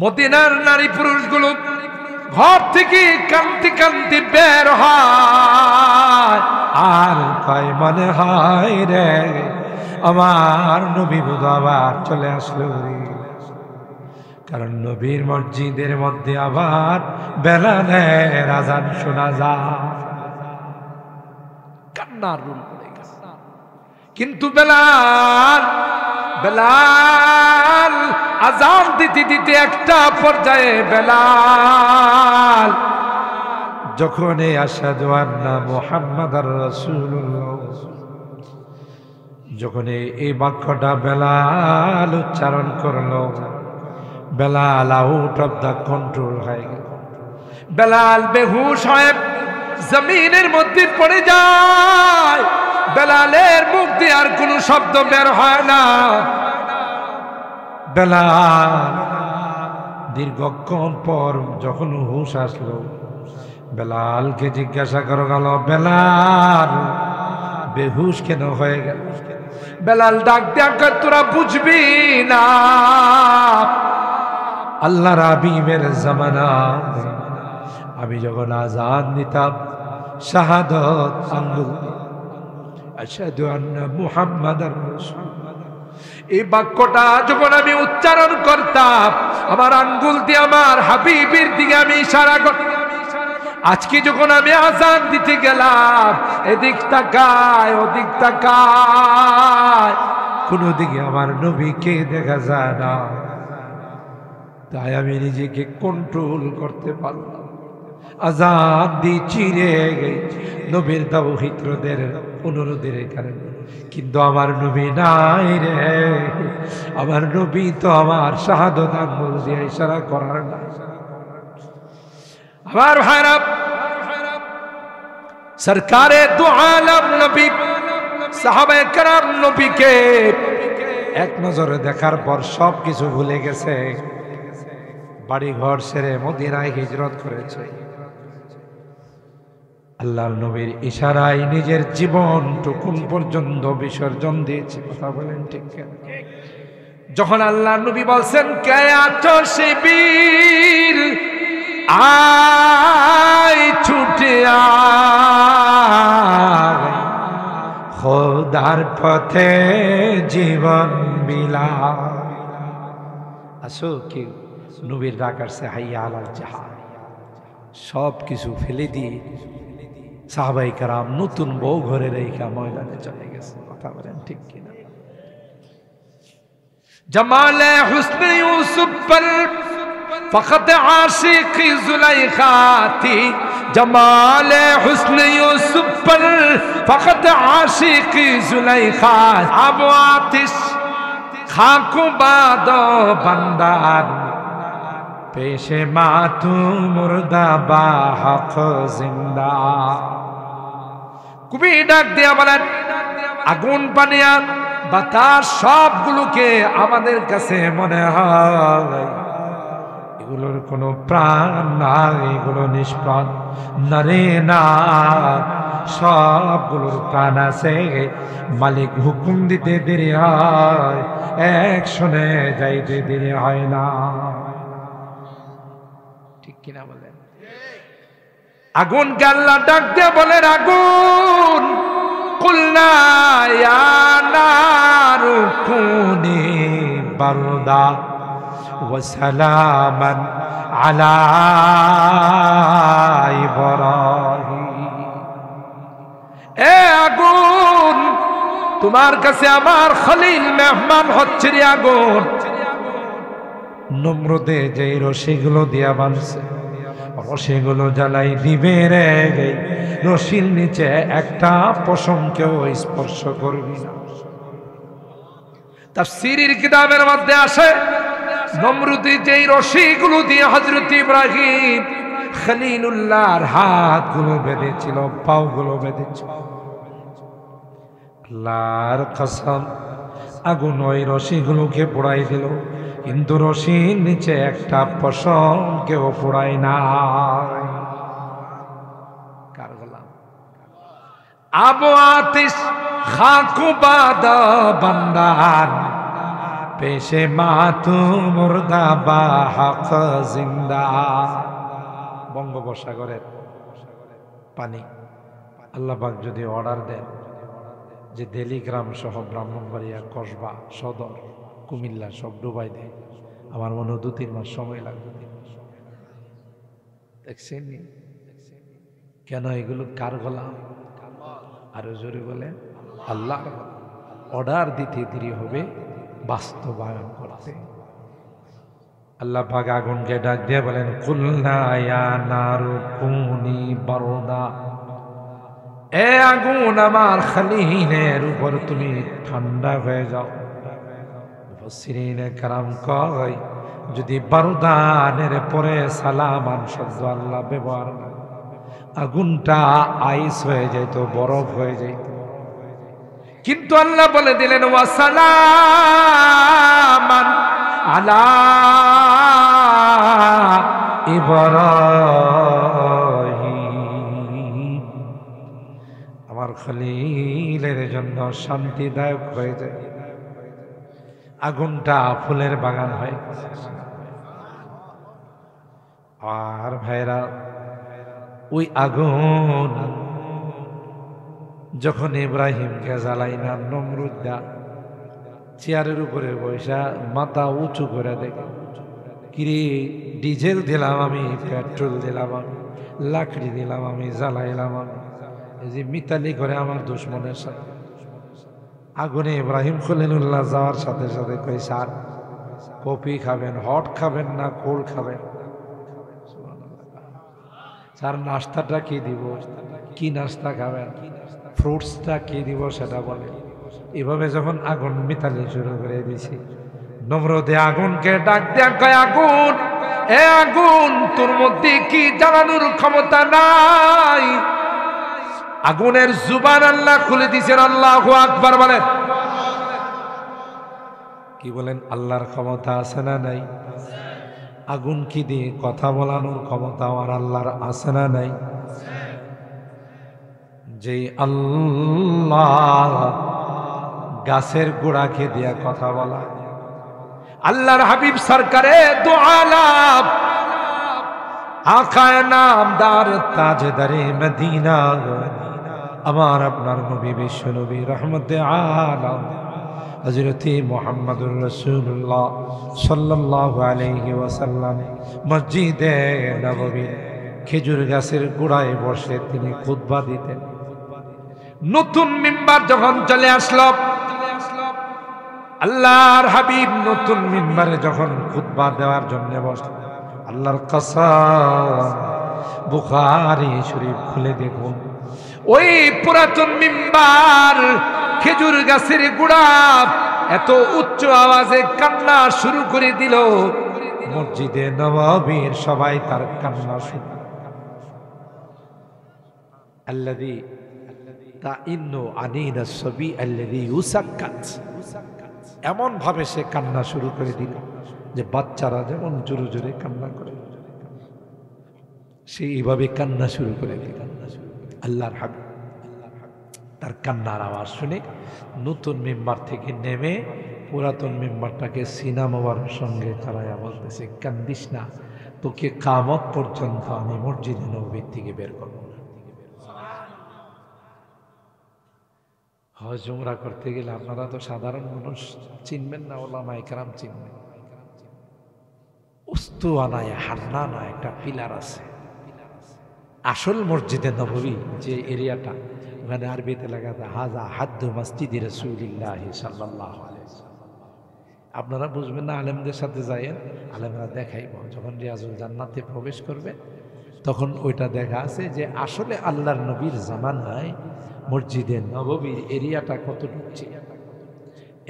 মদিনার নারী পুরুষগুলো ঘর থেকে কান্তি কান্তি বের হয় আর কয় মনে হয় রে আমার নবী আবার চলে আসলো রে। কারণ নবীর মসজিদের মধ্যে আবার বেলালের আজান শোনা যায়। কান্নার রুল পড়ে গেছে। কিন্তু বেলাল আজান দিতে দিতে একটা পর্যায়ে বেলাল যখন আশহাদু আন্না মুহাম্মাদার রাসূলুল্লাহ যখন এই বাক্যটা বেলাল উচ্চারণ করলো, Belal out of the control হয়ে গেল। বেলাল বেহুশ হয়ে জমিনের মধ্যে পড়ে যায়। বেলালের মুখ দিয়ে আর কোনো শব্দ বের হয় না। বেলাল দীর্ঘক্ষণ পর যখন হুঁশ আসলো, বেলালকে জিজ্ঞাসা করা গেল, বেলাল বেহুশ কেন হয়ে গেল? বেলাল ডাক দেয়া, তোরা বুঝবি না, আল্লাহর হাবিবের জামানা আমি যখন আযান দিতাম শাহাদাত আঙ্গুল আশহাদু আন্না মুহাম্মাদার রাসূলুল্লাহ, এই বাক্যটা যখন আমি উচ্চারণ করতাম আমার আঙ্গুল দিয়ে আমার হাবিবের দিকে আমি ইশারা করতাম। আজকে যখন আমি আযান দিতে গেলাম এদিক তাকায় ওদিক তাকায়, কোনো দিকে আমার নবীকে দেখা যায় না। তাই আমি নিজেকে কন্ট্রোল করতে পারলাম। আযান দিয়ে চিরে গেছে নবীর দাওহিত্রদের অনুরোধের কারণে, কিন্তু আমার নবী নাই রে। আমার নবী তো আমার শাহাদাত আঙ্গুল দিয়ে ইশারা করার না। আমার ভাইরা, সরকারে দু আলম নবী সাহাবায়ে কেরাম নবীকে এক নজরে দেখার পর সব কিছু ভুলে গেছে। বাড়ি ঘর ছেড়ে মদিনায় হিজরত করেছে। আল্লাহর নবীর ইশারায় নিজের জীবনটুকুন পর্যন্ত বিসর্জন দিয়েছে। কথা বলেন ঠিক কেন? যখন আল্লাহর নবী বলছেন কে আছো শিবির আয় ছুটে আয়, খোদার পথে জীবন বিলা। আসো কি নবীর ডাক আসছে হাইয়া আলাল জিহাদ। সব কিছু ফেলে দিয়ে সাহাবায়ে কেরাম নতুন বউ ঘরে রেখা ময়দানে চলে গেছে। কথা বলেন ঠিক কিনা? জামালে হুসনে ইউসুফ পর ফকত আশিকি জুলাইখা থি, জামালে হুসনে ইউসুফ পর ফকত আশিকি জুলাইখা। আব আতিশ খাকু বাদো বান্দার পেশে মাতু মুর্দা বা হক জিন্দা। কবি ডাক দিয়া বলেন আগুন পানিয়া বাতাস সবগুলোকে আমাদের কাছে মনে হয় এগুলোর কোনো প্রাণ নাই, এগুলো নিষ্প্রাণ না রে না, সবগুলোর প্রাণ আছে। মালিক হুকুম দিতে দেরি হয়, অ্যাকশনে যাইতে দেরি হয় না। ঠিক কিনা বলেন? আগুনকে আল্লাহ ডাক দিয়ে বলেন আগুন কুলনা ইয়া নারু কুনি বারদা ওয়া সালামান আলা ইব্রাহিম। এ আগুন, তোমার কাছে আমার খলিল মেহমান হচ্ছে রে আগুন। নমরুদে যে রশিগুলো দিয়া বানছে রশিগুলো জ্বালাই দিবে রে, রশির নিচে একটা পশমকেও স্পর্শ করবি না। তাফসীরের কিতাবের মধ্যে আসে নমরুদে যেই রশিগুলো দিয়ে হযরত ইব্রাহিম খলিলুল্লাহর হাতগুলো বেঁধেছিল, পাওগুলো বেঁধেছিল, আল্লাহর কসম আগুন ওই রশিগুলোকে পোড়াই দিল, কিন্তু রশির নিচে একটা পশম কেউ পোড়াই না। কার গোলাম? আবু আতিশ খাকু বাদা বান্দার পেশে মাতু মুর্দা বা হক জিন্দা। বঙ্গোপসাগরের পানি আল্লাহ পাক যদি অর্ডার দেন যে দেলিগ্রাম সহ ব্রাহ্মণবাড়িয়া, কসবা, সদর, কুমিল্লা সব ডুবাই দেয়, আমার মনে হয় 2-3 মাস সময় লাগবে। দেখছেন কেন? এগুলো কার গোলাম? আরো জোরে বলে আল্লাহ। অর্ডার দিতে দেরি হবে, বাস্তবায়ন করতে। আল্লাহ পাক আগুনকে ডাক দিয়ে বলেন, কুলনা ইয়া নারু কুনি বারদা, এ আগুন আমার খলিলের উপর তুমি ঠান্ডা হয়ে যাও। মুফাসসিরিনে কেরাম কয়, যদি বারদানের পরে সালামান শব্দ আল্লাহ ব্যবহার না, আগুনটা আইস হয়ে যেত, বরফ হয়ে যেত। কিন্তু আল্লাহ বলে দিলেন, ওয়াসালামান আলা ইব্রাহিম, আমার খলিলের জন্য শান্তিদায়ক হয়ে যায়। আগুনটা ফুলের বাগান হয়। আর ভাইরা, ওই আগুন যখন ইব্রাহিমকে জ্বালাই না, নমরুদা চেয়ারের উপরে বসা মাথা উঁচু করে দেখে, কিরে ডিজেল দিলাম আমি, পেট্রোল দিলাম আমি, লাকড়ি দিলাম আমি, জ্বালাইলাম আমি, এই যে মিতালি করে আমার দুশ্মনের সাথে। আগুনে ইব্রাহিম খলিলুল্লাহ যাওয়ার সাথে সাথে কই, স্যার কফি খাবেন, হট খাবেন না কোল্ড খাবেন? স্যার নাস্তাটা কি দিব? কি নাস্তা খাবেন? ফ্রুটসটা কি দিব সেটা বলে। এভাবে যখন আগুন মিতালি শুরু করে দিছি, নমরুদে আগুনকে ডাক দেয়া কয়, আগুন, এ আগুন, তোর মধ্যে কি জ্বালানোর ক্ষমতা নাই? আগুনের জুবান আল্লাহ খুলে দিয়েছেন। আল্লাহু আকবার বলেন। কি বলেন? আল্লাহর ক্ষমতা আছে না নাই? আগুন কি দিয়ে কথা বলানোর ক্ষমতা আমার আল্লাহর আছে না নাই? যে আল্লাহ গাছের গোড়াকে দিয়া কথা বলা, আল্লাহর হাবিব সরকারে দু আলাম আকায়ে নামদার তাজদারে মদিনা, আমার আপনার নবী বিশ্ব নবী রহমতে আলম হযরতে মুহাম্মদুর রাসূলুল্লাহ সাল্লাল্লাহু আলাইহি ওয়াসাল্লাম মসজিদে নববীর খেজুর গাছের গোড়ায় বসে তিনি খুতবা দিতেন। নতুন মিম্বার যখন চলে আসলো, আল্লাহর হাবিব নতুন মিম্বারে যখন খুতবা দেওয়ার জন্য বসলেন, আল্লাহর কসম, বুখারী শরীফ খুলে দেখুন, ওই পুরাতন মিম্বার খেজুর গাছের গোড়া এত উচ্চ আওয়াজে কান্না শুরু করে দিল, মসজিদে নববীর সবাই তার কান্না শুনে। আল্লাযী তাইন্নু আনিনা সাবী আল্লাযী ইউসাক্কাত, এমন ভাবে সে কান্না শুরু করে দিল যে বাচ্চারা যেমন জোরে জোরে কান্না করে, সে এইভাবে কান্না শুরু করে দিল। আল্লাহর হাবিব তার কান্নার আওয়াজ শুনে নতুন মিম্বার থেকে নেমে পুরাতন মিম্বারটাকে সিনা মোবারকের সঙ্গে চালাইয়া বলতেছে, কান্দিস না, তোকে কিয়ামত পর্যন্ত আমি মসজিদে নববীর থেকে বের করব না। হজ উমরা করতে গেলে আপনারা তো সাধারণ মানুষ চিনবেন না, ওলামায়ে কেরাম চিনবেন। উস্তুয়ানায় হান্নানা একটা পিলার আছে, আসল মসজিদে নববী যে এরিয়াটা, ওখানে আরবিতে লেখা আছে হাজা হাদ্দু মসজিদি রাসূলিল্লাহ সাল্লাল্লাহু আলাইহি ওয়াসাল্লাম। আপনারা বুঝবেন না, আলেমদের সাথে যাইয়েন, আলেমরা দেখাইব। যখন রিয়াজুল জান্নাতে প্রবেশ করবে তখন ওইটা দেখা আছে যে আসলে আল্লাহর নবীর জামানায় মসজিদে নববীর এরিয়াটা কতটুকু ছিল।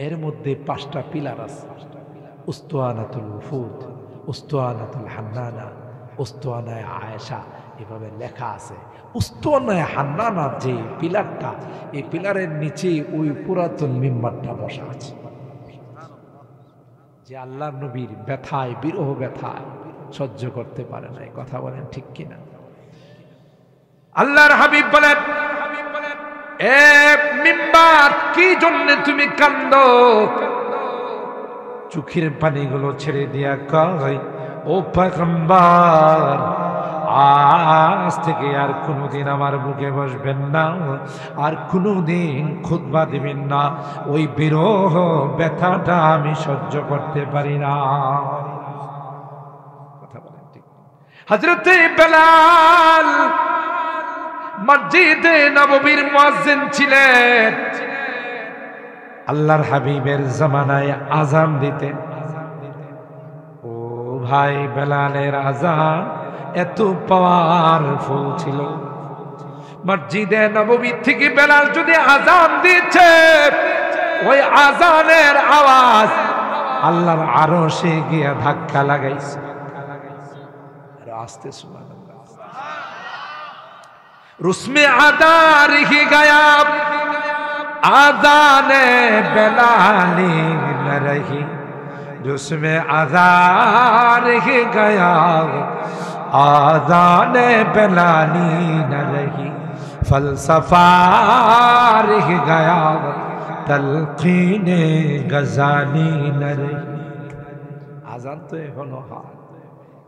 এর মধ্যে 5টা পিলার আছে, উস্তুয়ানাতুল উফুদ, উস্তুয়ানাতুল হান্নানা, উস্তুয়ানায়ে আয়েশা, এভাবে লেখা আছে। উস্তুয়ানায়ে হান্নানার যে পিলারটা, এই পিলারের নিচে ওই পুরাতন মিম্বারটা বসা আছে, যে আল্লাহর নবীর ব্যথায়, বিরহ ব্যথায় সহ্য করতে পারে না। কথা বলেন ঠিক কিনা? আল্লাহর হাবিব বলেন, এ মিম্বার, কি জন্য তুমি কান্দো? চোখের পানিগুলো ছেড়ে দিয়া কয়, ও পয়গম্বর, আজ থেকে আর কোনোদিন আমার বুকে বসবেন না, আর কোনোদিন খুতবা দিবেন না, ওই বিরহ ব্যথাটা আমি সহ্য করতে পারি না। কথা বলেন ঠিক? হযরতে বেলাল মসজিদে নববীর মুয়াজ্জিন ছিলেন। আল্লাহর হাবিবের জামানায় আযান দিতেন। ও ভাই, বেলালের আযান এত পাওয়ারফুল ছিল, মসজিদে নববী থেকে বেলাল যদি আযান দিচ্ছে, ওই আযানের আওয়াজ আল্লাহর আরশে গিয়ে ধাক্কা লাগাইছে। আর আস্তে সুবহানাল্লাহ। রুসমে আদা রেখে গায়াব, আযানে বেলালি ন রহি, রুসমে আদা রেখে গায়াব, আযানে বেলালি ন রহি, ফলসফা রেখে গায়াব, তলকিনে গজালি ন রহি। আযান তো এখনো হয়,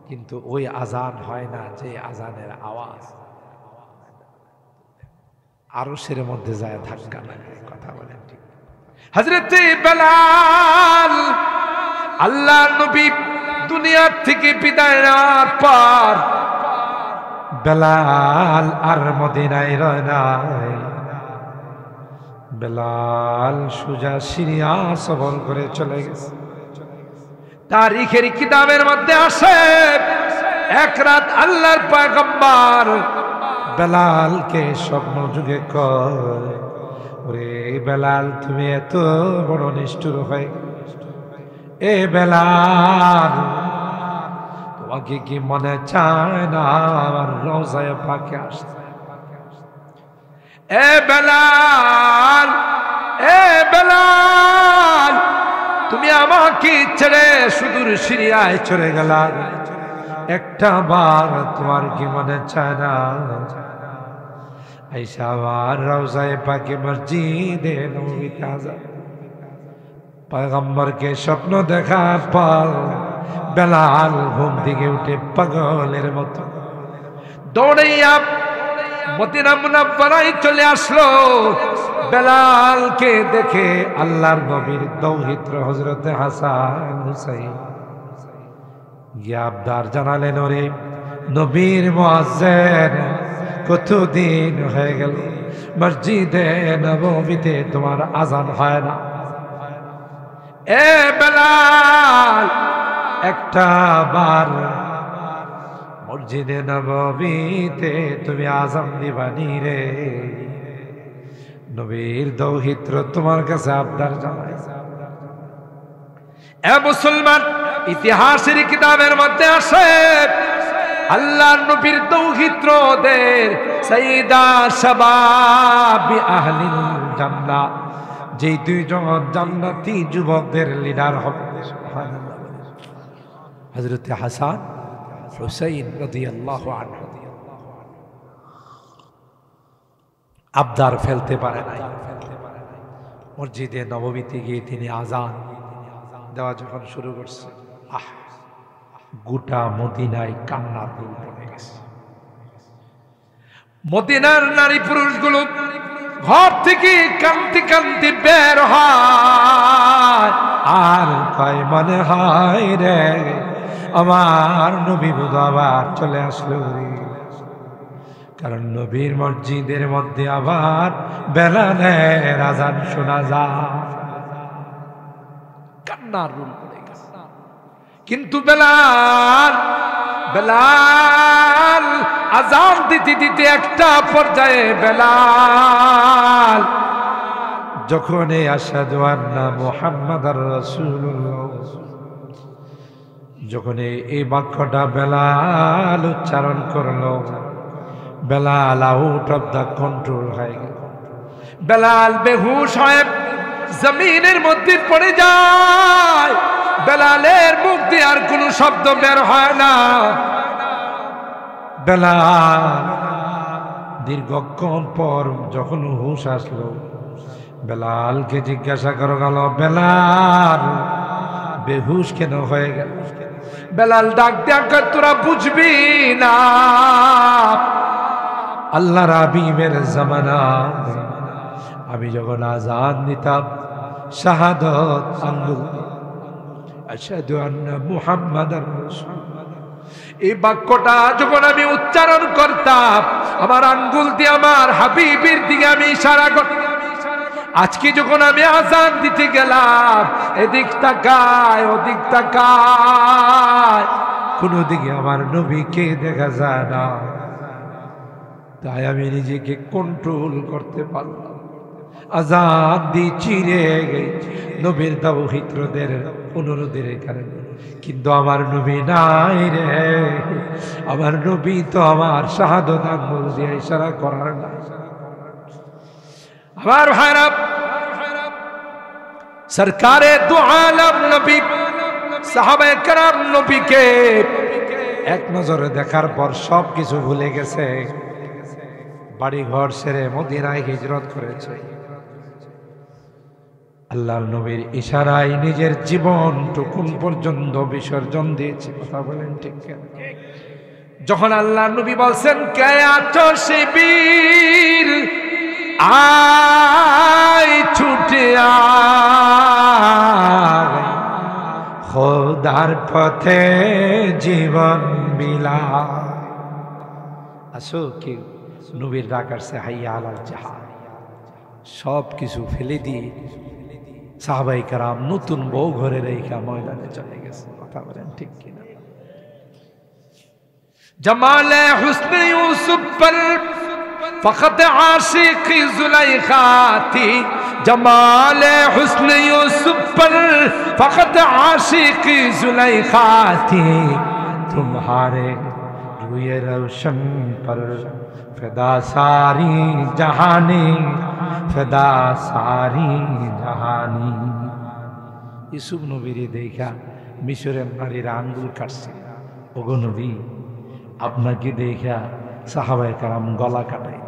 কিন্তু ওই আযান হয় না যে আযানের আওয়াজ আরশের মধ্যে যায় ধাক্কা লাগে। কথা বলেন ঠিক? হযরতে বেলাল, আল্লাহর নবী দুনিয়া থেকে বিদায় নেওয়ার পর বেলাল আর মদিনায় রয় নাই। বেলাল সোজা সিরিয়া সফর করে চলে গেছে। তারিখের কিতাবের মধ্যে আসে, এক রাত আল্লাহর পয়গম্বর বেলালকে স্বপ্ন যুগে কয়, ওরে বেলাল, তুমি এত বড় নিষ্ঠুর হয়ে, এ বেলাল, তোমাকে কি মনে চায় না আমার রওজায়ে পাকে আসতে? এ বেলাল, এ বেলাল, তুমি আমাকে ছেড়ে সুদূর সিরিয়ায় চলে গেলা, একটা বার তোমার কি মনে চায় না আইসা আমার রওজায়ে পাকে মসজিদে নববীতে আযান? পয়গম্বরকে স্বপ্ন দেখার পর বেলাল ঘুম থেকে উঠে পাগলের মতো দৌড়াইয়া মদিনা মুনাওয়ারায় চলে আসলো। বেলালকে দেখে আল্লাহর নবীর দৌহিত্র হযরতে হাসান হুসাইন গিয়ে আবদার জানালেন, ওরে নবীর মুয়াজ্জিন, কতদিন হয়ে গেল মসজিদে নববীতে তোমার আযান হয় না। এ বেলাল, একটা বার মসজিদে নববীতে তুমি আযান দিবানি রে। নবীর দৌহিত্র তোমার কাছে আবদার জানায়। এ মুসলমান, ইতিহাসের কিতাবের মধ্যে আসে, আল্লাহর নবীর দৌহিত্রদের সাইয়্যিদা শাবাবি আহলিল জান্নাহ, যে দুইজন জান্নাতি যুবকদের লিডার হবে, সুবহানাল্লাহ, হযরতে হাসান হুসাইন রাদিয়াল্লাহু আনহু। আবদার ফেলতে পারে নাই। মসজিদে নববীতে গিয়ে তিনি আযান দেওয়া যখন শুরু করছে, গোটা মদিনায় কান্নার রোল পড়ে গেছে। মদিনার নারী পুরুষগুলো ঘর থেকে কান্তি কান্তি বের হয় আর কয়, মনে হয় রে আমার নবী বোধ আবার চলে আসলো রে। কারণ নবীর মসজিদের মধ্যে আবার বেলালের আযান শোনা যায়। কান্নার রোল পড়ে গেছে। কিন্তু বেলাল আযান দিতে দিতে একটা পর্যায়ে বেলাল যখন এই আশহাদু আন্না মুহাম্মাদার রাসূলুল্লাহ, যখন এই বাক্যটা বেলাল উচ্চারণ করলো, Belal out of the control হয়ে গেল। বেলাল বেহুশ হয়ে জমিনের মধ্যে পড়ে যায়। বেলালের মুখ দিয়ে আর কোনো শব্দ বের হয় না। বেলাল দীর্ঘক্ষণ পর যখন হুঁশ আসলো, বেলালকে জিজ্ঞাসা করা গেল, বেলাল বেহুশ কেন হয়ে গেল? বেলাল ডাক দেয়া, তোরা বুঝবি না, আল্লাহর হাবিবের জামানা আমি যখন আযান দিতাম শাহাদাত আঙ্গুল আশহাদু আন্না মুহাম্মাদার রাসূলুল্লাহ, এই বাক্যটা যখন আমি উচ্চারণ করতাম আমার আঙ্গুল দিয়ে আমার হাবিবের দিকে আমি ইশারা করতাম। আজকে যখন আমি আযান দিতে গেলাম এদিক তাকায় ওদিক তাকায়, কোন দিকে আমার নবীকে দেখা যায় না, তাই আমি নিজেকে কন্ট্রোল করতে পারলাম। আযান দিয়ে চিরে গেছে নবীর দাওহিত্রদের অনুরোধের কারণে, কিন্তু আমার নবী নাই রে, আমার নবী তো আমার শাহাদাত আঙ্গুল দিয়ে ইশারা করার না। আমার ভাইরা, সরকারে দু আলম নবী সাহাবায়ে কেরাম নবীকে এক নজরে দেখার পর সব কিছু ভুলে গেছে, বাড়ি ঘর ছেড়ে মদিনায় হিজরত করেছে। আল্লাহর নবীর ইশারায় নিজের জীবনটুকুন পর্যন্ত বিসর্জন দিয়েছে। কথা বলেন ঠিক কেন? যখন আল্লাহর নবী বলছেন কে আছো শিবির আয় ছুটে আয়, খোদার পথে জীবন বিলা, আসো কি নবীর ডাক আসছে হাইয়া আলাল জিহাদ। সব কিছু ফেলে দিয়ে সাহাবায়ে কেরাম নতুন বউ ঘরে রেখা ময়দানে চলে গেছে। কথা বলেন ঠিক কিনা? জামালে হুসনে ইউসুফ পর ফকত আশিকি जुलैखा थी, जमाले हुस्न यूसुफ पर फकत आशिकी जुलैखा थी, तुम्हारे रूए रोशन पर फिदा सारी जहानी, फिदा सारी जहानी। ইউসুফ নবীরে দেখা মিশরের নারীরা আঙ্গুল কাটছে। ওগো নবী, আপনাকে দেখা সাহাবায়ে কেরাম গলা কাটাই।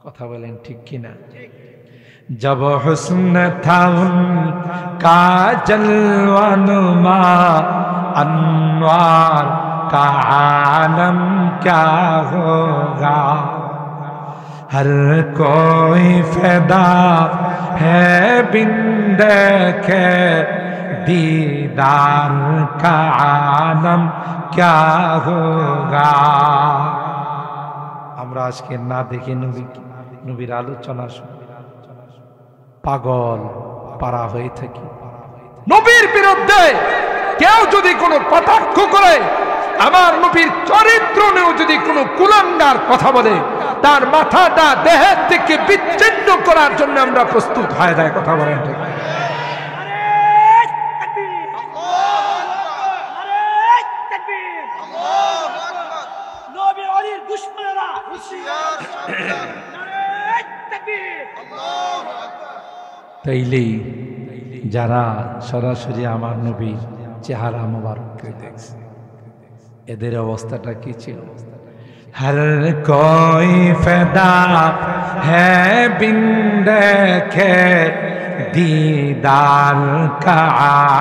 কথা বলেন ঠিক কিনা? जब हुस्न था उनका जलवा नुमा, अनवार का आलम क्या होगा, हर कोई फिदा है बिन देखे दीदार का आलम क्या होगा। আমরা আজকে না দেখে নবীর আলোচনা শুনি পাগল পারা হয়ে থাকি। নবীর বিরুদ্ধে কেউ যদি কোনো কটাক্ষ করে, আমার নবীর চরিত্র নিয়েও যদি কোনো কুলাঙ্গার কথা বলে, তার মাথাটা দেহের থেকে বিচ্ছিন্ন করার জন্য আমরা প্রস্তুত হয়ে যায়। কথা বলেন ঠিক? তাইলেই যারা সরাসরি আমার নবীর চেহারা মোবারককে দেখছে, এদের অবস্থাটা কি ছিল? हर कोई फिदा है बिन देखे दीदार का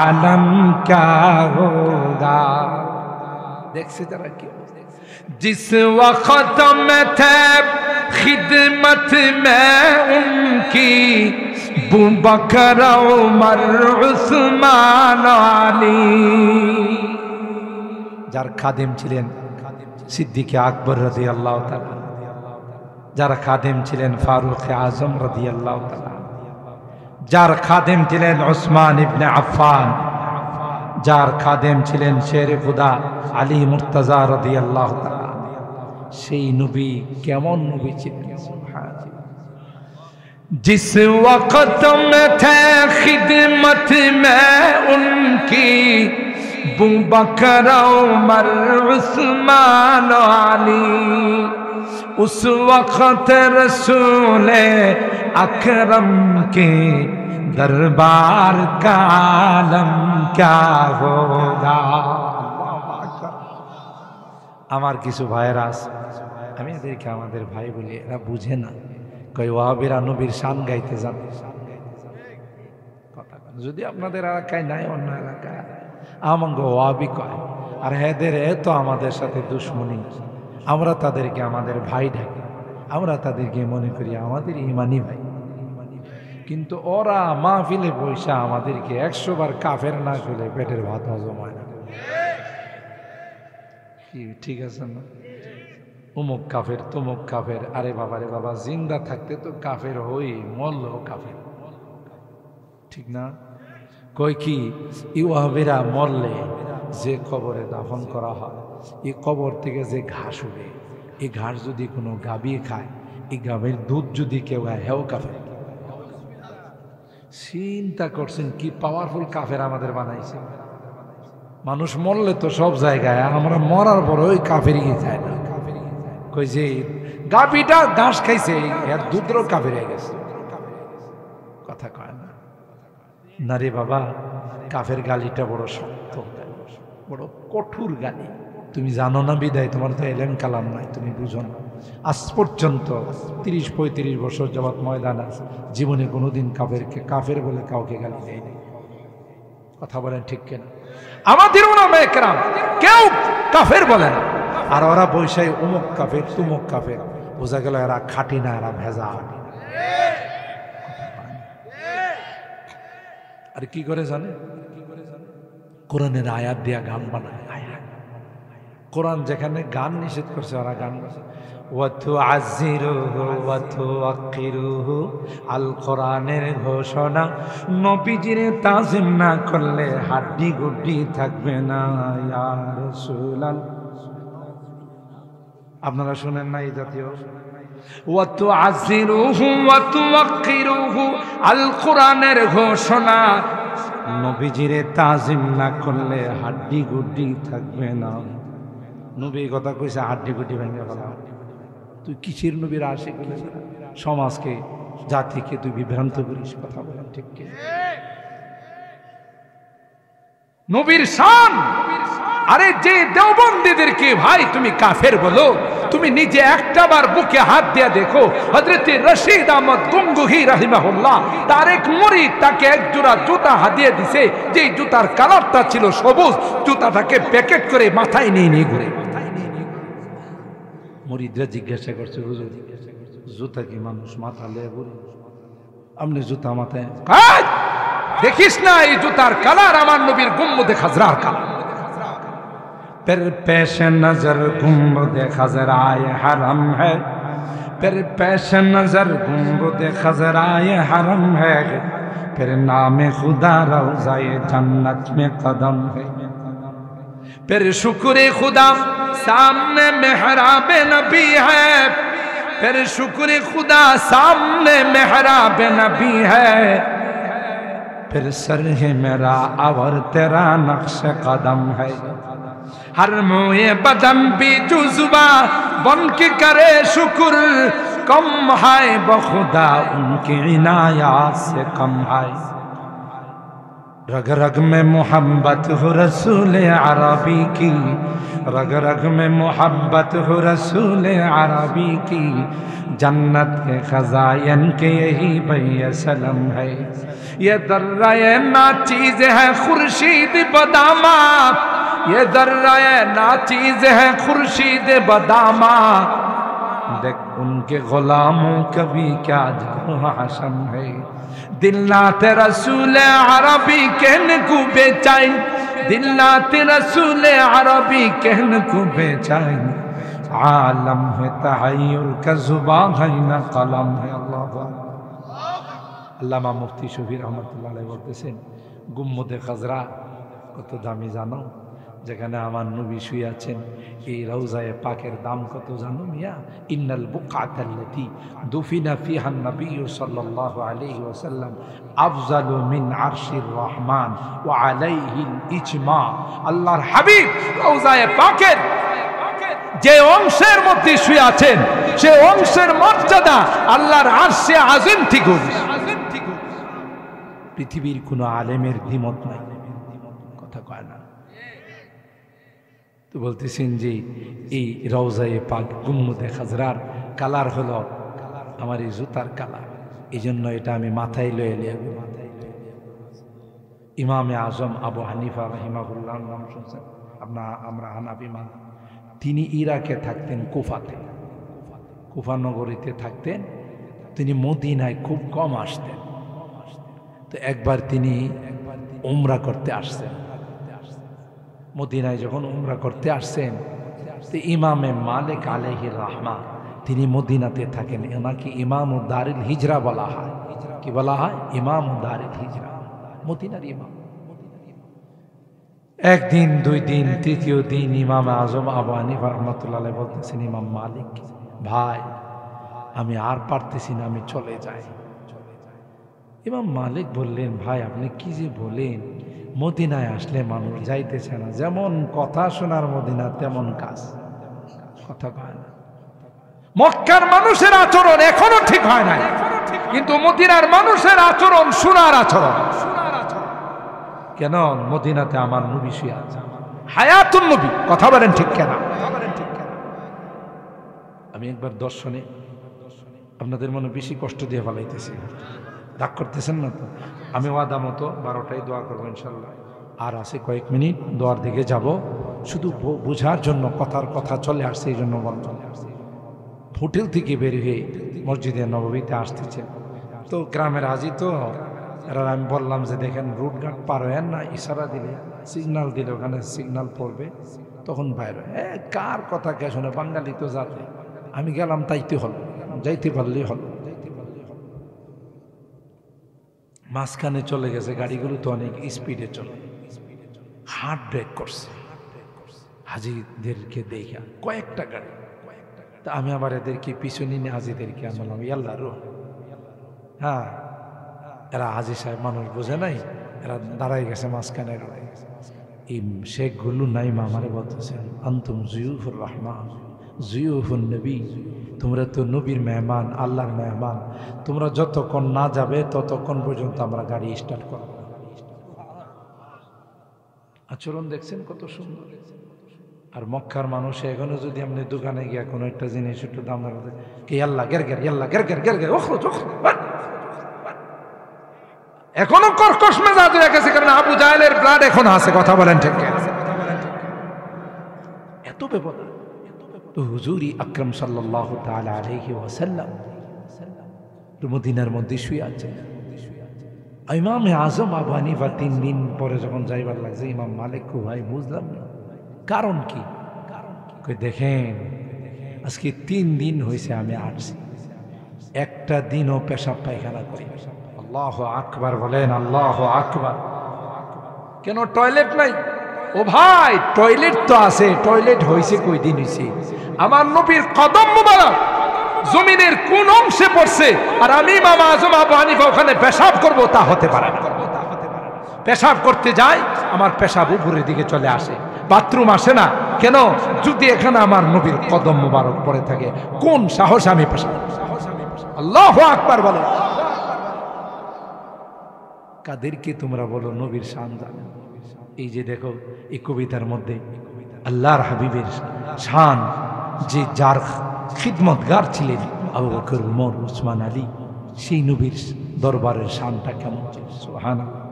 आलम क्या होगा। देखसे जरा क्यों? जिस वक्त में थे खिदमत में उनकी अबू बकर उमर उस्मान आली, যার খাদেম ছিলেন সিদ্দিকে আকবর রাদিয়াল্লাহু তাআলা, যার খাদেম ছিলেন ফারুক আজম রাদিয়াল্লাহু তাআলা, যার খাদেম ছিলেন উসমান ইবনে আফফান, যার খাদেম ছিলেন শের খুদা আলী মুর্তজা রাদিয়াল্লাহু তাআলা। সেই নবী কেমন নবী ছিলেন? সুবহানাল্লাহ। जिस वक्त में थे खिदमत में उनकी अबू बकर उमर उस्मान अली, उस वक्त रसूल अकरम के दरबार का आलम क्या होगा। আমার কিছু ভাইয়েরা আছে, আমি এদেরকে আমাদের ভাই বলি, এরা বুঝে না। কই ওয়াহাবিরা নবীর শান গাইতে জানে, কথা যদি আপনাদের এলাকায় নাই, অন্য এলাকায় আমাকে ওয়াবি কয়, আর হেদের তো আমাদের সাথে দুশ্মনী। আমরা তাদেরকে আমাদের ভাই ডাকি, আমরা তাদেরকে মনে করি আমাদের ইমানি ভাই, কিন্তু ওরা মাহফিলে পয়সা আমাদেরকে 100 বার কাফের না করলে পেটের ভাত হজম হয় না। কি ঠিক আছে না? অমুক কাফের, তমুক কাফের। আরে বাবা রে বাবা, জিন্দা থাকতে তো কাফের হই, মরলেও কাফের, ঠিক না? কই কি ইউহাবিরা মরলে যে কবরে দাফন করা হয়, এই কবর থেকে যে ঘাস উঠে, এই ঘাস যদি কোনো গাভী খায়, এই গাভীর দুধ যদি কেউ খায়, হেও কাফের। চিন্তা করছেন কি পাওয়ারফুল কাফের আমাদের বানাইছে। মানুষ মরলে তো সব জায়গায়, আমরা মরার পর ওই কাফেরই যায় না। কই যে গাভীটা ঘাস খাইছে, এর দুধেরও কাফের হয়ে গেছে, কথা কয় না। নারে বাবা, কাফের গালিটা বড় শক্ত, বড় কঠোর গালি। তুমি জানো না বিদায়, তোমার তো এলেম কালাম নাই, তুমি বুঝো না। আজ পর্যন্ত 30-35 বছর যাবৎ ময়দান আছে, জীবনে কোনোদিন কাফেরকে কাফের বলে কাউকে গালি দেয়নি। কথা বলেন ঠিক কিনা? আমাদের উলামায়ে কেরাম কেউ কাফের বলে না, আর ওরা বৈশাই অমুক কাফের, তুমুক কাফের। বোঝা গেল এরা খাঁটি না, এরা ভেজা। আর কি করে জানে? কোরআনের আয়াত দিয়া গান বানায়। কোরআন যেখানে গান নিষেধ করছে, ওরা গান গাছে। আল কোরআনের ঘোষণা, নবীজিরে তাজিম না করলে হাড্ডি গুড্ডি থাকবে না। ইয়া রাসূলুল্লাহ, আপনারা শুনেন না এই জাতীয়? আল কোরআনের ঘোষণা, নবীজিরে তাজিম না করলে হাড্ডি গুড্ডি থাকবে না। নবী কথা কইছে, হাড্ডি গুড্ডি ভেঙে ফেলা। তুই কিসের নবীর আশিক? সমাজকে, জাতিকে তুই বিভ্রান্ত করিস। কথা বলেন ঠিক কি? নবীর শান। আরে যে দেওবন্দিদেরকে ভাই তুমি কাফের বলো, তুমি নিজে একটাবার বুকে হাত দিয়ে দেখো। হযরত রশিদ আহমদ গঙ্গুহি রাহিমাহুল্লাহ, তার এক মুরিদ তাকে এক জোড়া জুতা হাদিয়ে দিছে, যে জুতার কালারটা ছিল সবুজ। জুতাটাকে প্যাকেট করে মাথায় নিয়ে ঘুরে। মুরিদরা জিজ্ঞাসা করছে, হুজুর জুতা কি মানুষ মাথা লিয়ে ঘুরে? আপনি জুতা মাথায় দেখিস না? এই জুতার কালার আমার নবীর গুম্বদে খাজরার কালার। फिर पेश नजर गुंबद खजराए हरम है, फिर पेश नजर गुंबद खजराए हरम है, फिर नाम खुदा रोज़ाए जन्नत में कदम है, फिर शुक्र खुदा सामने मेहराब नबी है, फिर शुक्र खुदा सामने मेहराब नबी है, फिर सर है मेरा और तेरा नक्श कदम है। हर मोए बदन भी जुज़्बा बन के करे शुक्र, कम है बखुदा उनकी इनायत से कम है। रग रग में मोहब्बत हो रसूल अरबी की, रग रग में मोहब्बत हो रसूल अरबी की, जन्नत के खजायन के यही बैसलम है। ये दर्राए ना चीज है खुर्शीद बदामा, ये दर्राए ना चीज है खुर्शीद बदामा, देख उनके गुलामों कभी क्या हाशम है। दिल नाते रसूल अरबी कहने को बेचैन, दिल नाते रसूल अरबी कहने को बेचैन, आलम है तहय्युर का जुबान है ना कलम है। अल्लाह আল্লামা মুফতি শফি রহমতুল্লাহ আলাইহি বলতেছেন, গুম্বদে খাজরা কত দামি জানো? যেখানে আমার নবী শুয়ে আছেন, এই রওজায়ে পাকের দাম কত জানো মিয়া? ইন্নাল বুকআতাল্লাতী দুফিনা ফিহা নবী সাল্লাল্লাহু আলাইহি ওয়াসাল্লাম আফজালু মিন আরশির রহমান ওয়া আলাইহিল ইজমা। আল্লাহর হাবিব রওজায়ে পাকের যে অংশের মধ্যে শুয়ে আছেন, সে অংশের মর্যাদা আল্লাহর আরশে আজিম থেকে। পৃথিবীর কোন আলেমের দ্বিমত নাই, কথা কয় না। তো বলতেছেন যে এই রওজায়ে পাক গুম্বদে খাজরার কালার হলো আমার এই জুতার কালার, এই জন্য এটা আমি মাথায় লয়ে লিয়ে ইমামে আজম আবু হানিফা রাহিমাহুল্লাহ নাম শুনছেন আমরা হানাফি মানি। তিনি ইরাকে থাকতেন, কুফাতে, কুফা নগরীতে থাকতেন। তিনি মদিনায় খুব কম আসতেন। তো একবার তিনি উমরা করতে আসছেন। মদিনায় যখন উমরা করতে আসছেন, তো ইমামে মালিক আলাইহির রাহমা তিনি মদিনাতে থাকেন। ওনাকে ইমাম দারিল হিজরা বলা হয়। কি বলা হয়? ইমাম দারিল হিজরা, মদিনার ইমাম। একদিন, দুই দিন, তৃতীয় দিন ইমাম আজম আবু হানিফা রাহমাতুল্লাহ আলাইহি বলতেছেন, ইমাম মালিক ভাই আমি আর পারতেছি না, আমি চলে যাই। ইমাম মালিক বললেন, ভাই আপনি কি যে বলেন, মদিনায় আসলে মানুষ যাইতেছে না, যেমন কথা শোনার মদিনা তেমন কাজ, কথা কয় না। মক্কার মানুষের আচরণ এখনো ঠিক হয় নাই, কিন্তু মদিনার মানুষের আচরণ সোনার আচরণ। কেন? মদিনাতে আমার নবী শুয়ে আছে, হায়াতুন নবী। কথা বলেন ঠিক কেন? আমি একবার দর্শনে আপনাদের মনে বেশি কষ্ট দিয়ে ফেলাইতেছি, রাগ করতেছেন না তো? আমি ওয়াদা মতো 12টায় দোয়া করবো ইনশাল্লাহ। আর আছে কয়েক মিনিট, দোয়ার দিকে যাব। শুধু বোঝার জন্য কথার কথা চলে আসছে, এই জন্য বললাম। হোটেল থেকে বের হয়ে মসজিদে নববীতে আসতেছে, তো গ্রামের হাজি তো, আর আমি বললাম যে দেখেন রুটঘাট পার হয়েন না, ইশারা দিলে, সিগনাল দিলে ওখানে সিগনাল পড়বে, তখন বাইরে। কার কথা কে শোনে, বাঙালি তো যাতে। আমি গেলাম, তাইতে হলো, যাইতে পারলেই হলো। মাঝখানে চলে গেছে, গাড়িগুলো তো অনেক স্পিডে চলে, হার্ড ব্রেক করছে হাজিদেরকে দেখা, কয়েকটা গাড়ি। তা আমি আবার এদেরকে পিছনে নিয়ে হাজিদেরকে আমি বললাম, ইয়াল্লা রো, হ্যাঁ এরা হাজি সাহেব মানুষ বোঝে নাই, এরা দাঁড়াই গেছে মাঝখানে। এই শেখগুলো নাই মামারে বলতেছেন, আন্তুম জিউফুর রহমান জিউফুন নবী, তোমরা তো নবীর মেহমান, আল্লাহর মেহমান, তোমরা যতক্ষণ না যাবে ততক্ষণ পর্যন্ত আমরা গাড়ি স্টার্ট করব। আচরণ দেখছেন কত সুন্দর। আর মক্কার মানুষ এখনো যদি আপনি দোকানে গিয়া কোনো একটা জিনিস একটু দাম ধরে, কে আল্লাহ গের গের, আল্লাহ গের গের গের গের, এখনো কর্কশ মেজাজ হয়ে গেছে, কারণ আবু জাহেলের ব্লাড এখন আছে। কথা বলেন ঠিক? এত বিপদ। তো হুজুরি আকরাম সাল্লাল্লাহু তাআলা আলাইহি ওয়াসাল্লাম মদিনার মধ্যে শুয়ে আছেন। ইমামে আজম আবু হানিফা 3 দিন পরে যখন যাইবার লাগছে, ইমাম মালিক কো ভাই বুঝলাম না কারণ কি? দেখেন আজকে 3 দিন হয়েছে আমি আসছি, একটা দিনও পেশাব পায়খানা করি। আল্লাহু আকবার বলেন, আল্লাহু আকবার। কেন টয়লেট নাই? ও ভাই টয়লেট তো আছে, টয়লেট হয়েছে কই দিন হয়েছে? আমার নবীর কদম মুবারক জমিনের কোন অংশে পড়ছে, আর আমি ইমাম আজম আবু হানিফা ওখানে পেশাব করব, তা হতে পারে না। পেশাব করতে যাই, আমার পেশাব উপরের দিকে চলে আসে, বাথরুম আসে না। কেন? যদি এখানে আমার নবীর কদম মুবারক পড়ে থাকে, কোন সাহস আমি পেশাব? আল্লাহু আকবার বলো। কাদেরকে তোমরা বলো নবীর শান জানে? এই যে দেখো এই কবিতার মধ্যে আল্লাহর হাবিবের শান, যে যার খিদমতগার ছিলেন আবু বকর, উমর, উসমান, আলী, সেই নবীর দরবারের শানটা কেমন ছিল? সুবহানাল্লাহ।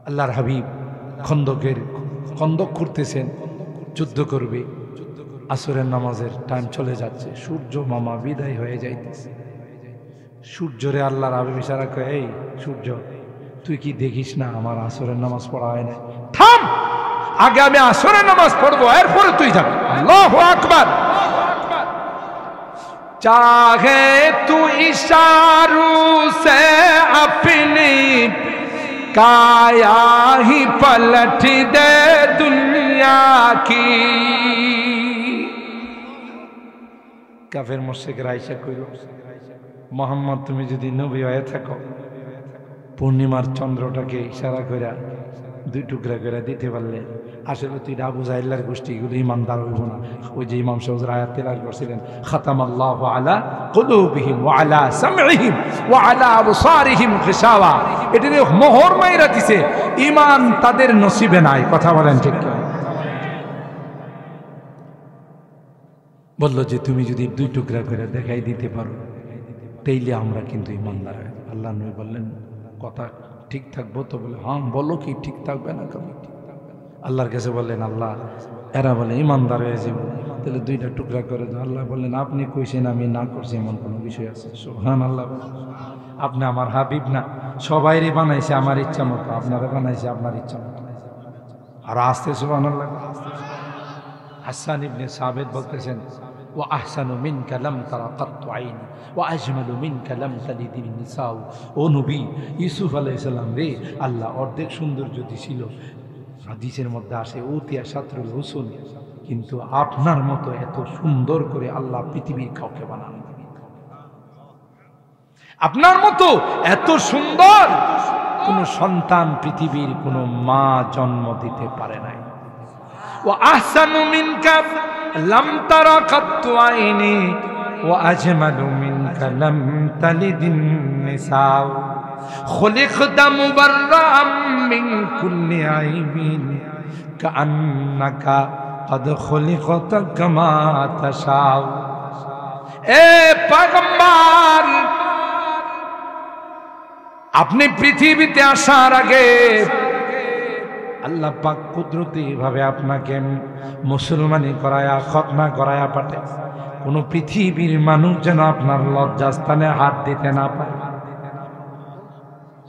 আল্লাহর হাবিব খন্দক করতেছেন, যুদ্ধ করবে, আসরের নামাজের টাইম চলে যাচ্ছে, সূর্য মামা বিদায় হয়ে যাইতেছে। সূর্যরে আল্লাহর হাবিব ইশারা করে, এই সূর্য তুই কি দেখিস না আমার আসরের নামাজ পড়া হয় না? থাম, আগে আমি আসরের নামাজ পড়বো, এরপরে তুই যাবি। আল্লাহু আকবার। চাহে তু ইশারু সে আপনি কায়া হি পলট দে দুনিয়া কি। কাফের মুশরিকরা আয়েশা কইল, মোহাম্মদ তুমি যদি নবী হয়ে থাকো, পূর্ণিমার চন্দ্রটাকে ইশারা করে 2 টুকরা করে দিতে পারলে আসলে তুই আবু জাহেলের গোষ্ঠীগুলো ইমানদার হইব না। ওই যে ইমাম সাহেব আয়াত তেলাওয়াত করছিলেন, খাতামাল্লাহু আলা কুলুবিহিম ওয়া আলা সামঈহিম ওয়া আলা আবসারিহিম গিশাওয়া, এটা দিয়ে মোহর মাইরা দিছে, ঈমান তাদের নসিবে নাই। কথা বলেন ঠিক কি? বলল যে তুমি যদি 2 টুকরা করে দেখাই দিতে পারো, তাইলে আমরা কিন্তু ইমানদার হই। আল্লাহ নবী বললেন, কথা ঠিক থাকবো তো? বলে হ্যাঁ। বলো কি ঠিক থাকবে না কবি? আল্লাহর কাছে বললেন, আল্লাহ এরা বলে ইমানদার হয়ে যাবে, তাহলে দুইটা টুকরা করে দাও। আল্লাহ বললেন, আপনি কইছেন আমি না করছি এমন কোনো বিষয় আছে? সুবহানাল্লাহ। আপনি আমার হাবিব না? সবাইরই বানাইছে আমার ইচ্ছা মতো, আপনারা বানাইছে আপনার ইচ্ছা মতো। আর আসতে সুবহানাল্লাহ। হাসান ইবনে সাবিত বলতেছেন, ওয়া আহসানু মিনকা লাম তারা কাত্তু আইনি ওয়া আজমালু মিনকা লাম তালিদিন নিসাউ। ও নবী ইউসুফ আলাইহিস সালাম রে, আল্লাহ অর্ধেক সৌন্দর্য দিছিল, হাদিসের মধ্যে আসে উতিয়া সাতরুল হুসন, কিন্তু আপনার মতো এত সুন্দর করে আল্লাহ পৃথিবীর কাউকে বানান। আপনার মতো এত সুন্দর কোন সন্তান পৃথিবীর কোন মা জন্ম দিতে পারে নাই। ওয়া আহসানু মিনকা লাম তারা কাত্তু আইনি ওয়া আজমালু মিনকা লাম তালিদিন নিসাউ। খুলিকতা মুবাররাম মিন কুল্লি আইবিন কাআন্নাকা কদ খুলিকতা কামা তাশাউ। এ পয়গম্বর, আপনি পৃথিবীতে আসার আগে আল্লাহ পাক কুদরতি ভাবে আপনাকে মুসলমানি করায়া খতনা করায়া পাঠে। কোন পৃথিবীর মানুষ যেন আপনার লজ্জাস্থানে হাত দিতে না পারে।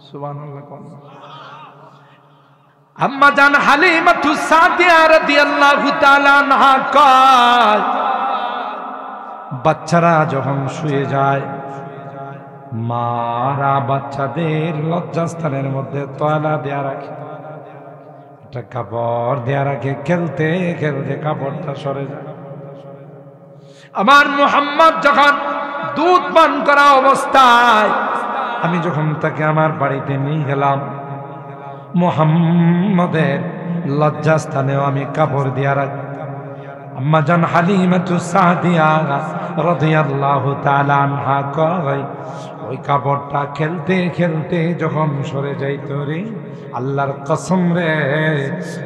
সুবহানাল্লাহ। আম্মা জান হালিমাতু সাদিয়া রাদিয়াল্লাহু তাআলা আনহা কয়, বাচ্চারা যখন শুয়ে যায় মারা বাচ্চাদের লজ্জাস্থানের মধ্যে তয়লা দেয়া রাখে, একটা কাপড় দেয়া রাখে, খেলতে খেলতে কাপড়টা সরে যায়। আমার মুহাম্মদ যখন দুধ পান করা অবস্থায় আমি যখন তাকে আমার বাড়িতে নিয়ে গেলাম, মুহাম্মদের লজ্জাস্থানেও আমি কাপড় দেয়া রাখি। আম্মা জান হালিমাতু সাদিয়া রাদিয়াল্লাহু তাআলা আনহা কয়, ওই কাপড়টা খেলতে খেলতে যখন সরে যাইত রে, আল্লাহর কসম রে,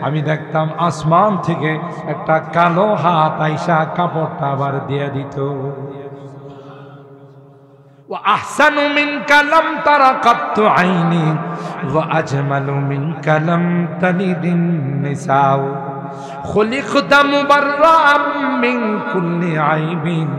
আমি দেখতাম আসমান থেকে একটা কালো হাত আইসা কাপড়টা আবার দিয়ে দিত। ওয়া আহসানু মিনকা লাম তারা কাত্তু আইনি ওয়া আজমালু মিনকা লাম তালিদিন নিসাউ। খুলিকতা মুবাররাম মিন কুল্লি আইবিন